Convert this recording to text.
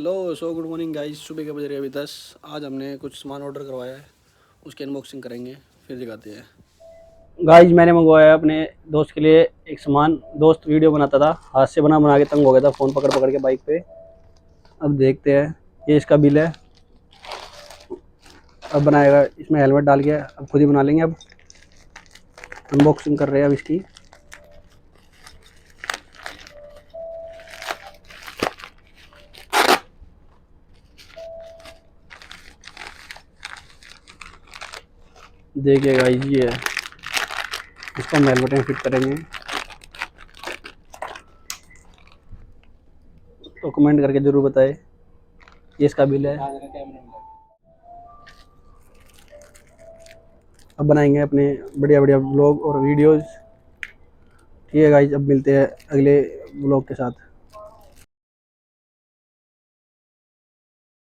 Hello good morning guys. सुबह के बज रहे अभी 10। आज हमने कुछ सामान ऑर्डर करवाया है, उसकी अनबॉक्सिंग करेंगे फिर दिखाते हैं। गाइज मैंने मंगवाया अपने दोस्त के लिए एक सामान। दोस्त वीडियो बनाता था, हाथ से बना बना के तंग हो गया था फ़ोन पकड़ पकड़ के बाइक पे। अब देखते हैं, ये इसका बिल है। अब बनाएगा, इसमें हेलमेट डाल के अब खुद ही बना लेंगे। अब अनबॉक्सिंग कर रहे हैं अब इसकी। देखिए गाइज, ये है, इसको हम हेलमेट में फिट करेंगे। तो कमेंट करके ज़रूर बताएं। ये इसका बिल है। अब बनाएंगे अपने बढ़िया बढ़िया व्लॉग और वीडियोज़। ठीक है गाइज, अब मिलते हैं अगले व्लॉग के साथ।